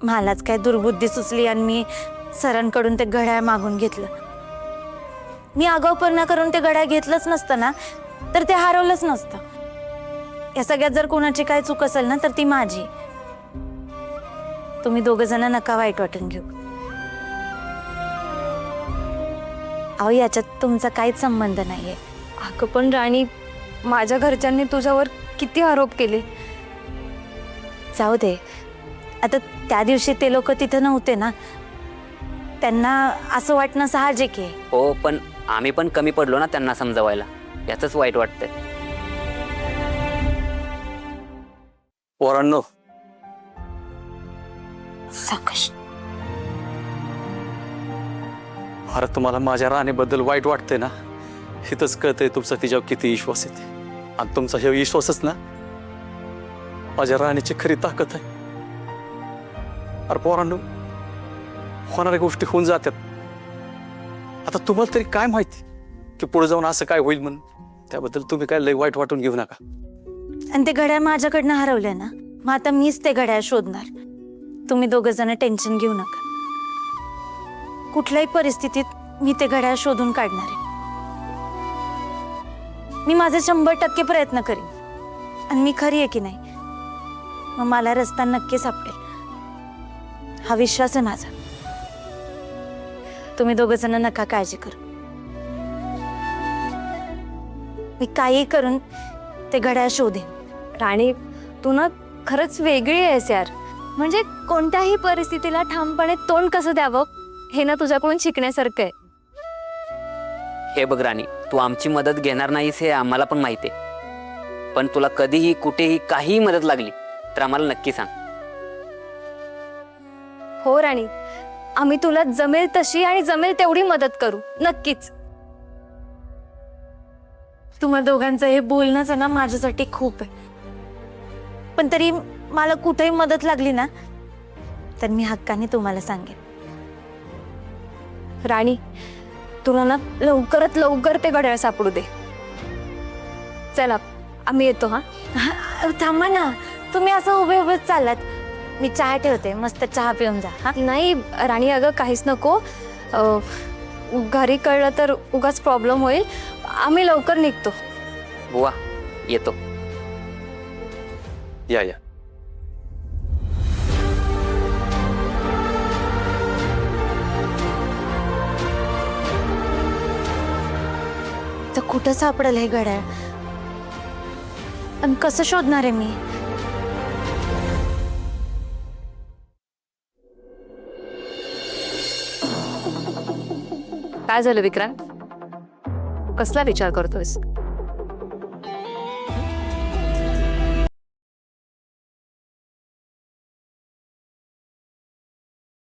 मलाच काय दुर्बुद्धी सुचली आणि मी सरांकडून ते घड्याळ मागून घेतलं. मी आगाऊपणा करून ते घड्याळ घेतलंच नसतं ना तर ते हरवलंच नसतं. या सगळ्यात जर कोणाची काय चूक असेल ना तर ती माझी. तुम्ही दोघ जण नका वाईट वाटून घेऊ. अहो याच्यात तुमचा काहीच संबंध नाहीये. अगं पण राणी, माझ्या घरच्यांनी तुझ्यावर किती आरोप केले. जाऊ दे, आता त्या दिवशी ते लोक तिथे नव्हते ना, त्यांना असं वाटणं साहजिक आहे. हो, पण आम्ही पण कमी पडलो ना त्यांना समजवायला, याचंच वाईट वाटतंय. पोरांनो, साकश, अरे तुम्हाला माझ्या राणीबद्दल वाईट वाटतंय ना, हिथंच कळतंय तुमचा तिच्यावर किती विश्वास येते. आणि तुमचा हे विश्वासच ना माझ्या राणीची खरी ताकद आहे. अरे पोरांनो, होणाऱ्या गोष्टी होऊन जातात. आता तुम्हाला तरी काय माहिती की पुढे जाऊन असं काय होईल म्हणून. त्याबद्दल तुम्ही काय लय वाईट वाटून घेऊ नका. आणि ते घड्याळ माझ्याकडनं हरवलंय ना, मग आता मीच ते घड्याळ शोधणार. तुम्ही दोघ जण टेन्शन घेऊ नका. कुठल्याही परिस्थितीत मी ते घड्याळ शोधून काढणार आहे. मी माझे 100% प्रयत्न करीन. आणि मी खरी आहे की नाही, मग मला रस्ता नक्की सापडेल, हा विश्वास आहे माझा. तुम्ही दोघ जण नका काळजी करू. मी काही करून ते घड्याळ शोधेन. राणी, तू ना खरंच वेगळी आहेस यार. म्हणजे कोणत्याही परिस्थितीला ठामपणे तोंड कसं द्यावं हे ना तुझ्याकडून शिकण्यासारखं आहे. हे बघ राणी, तू आमची मदत घेणार नाहीस हे आम्हाला पण माहिती आहे. पण तुला कधीही कुठेही काहीही मदत लागली तर आम्हाला नक्की सांग. हो राणी, आम्ही तुला जमेल तशी आणि जमेल तेवढी मदत करू, नक्कीच. तुम्हा दोघांचं हे बोलणंच आहे ना माझ्यासाठी खूप आहे. पण तरी मला कुठेही मदत लागली ना तर मी हक्काने तुम्हाला सांगेन. राणी, तुला ना लवकरात लवकर ते घड्याळ सापडू दे. चला, आम्ही येतो. थांबा ना, तुम्ही असं उभे उभेच चाललात. मी चहा ठेवते, मस्त चहा पिऊन जा. हा, नाही राणी, अगं काहीच नको. घरी कळलं तर उगाच प्रॉब्लेम होईल. आम्ही लवकर निघतो. बुवा, येतो. या या. तर कुठं सापडेल हे घड्याळ आणि कसं शोधणार आहे मी? काय झालं विक्रांत? कसला विचार करतोयस?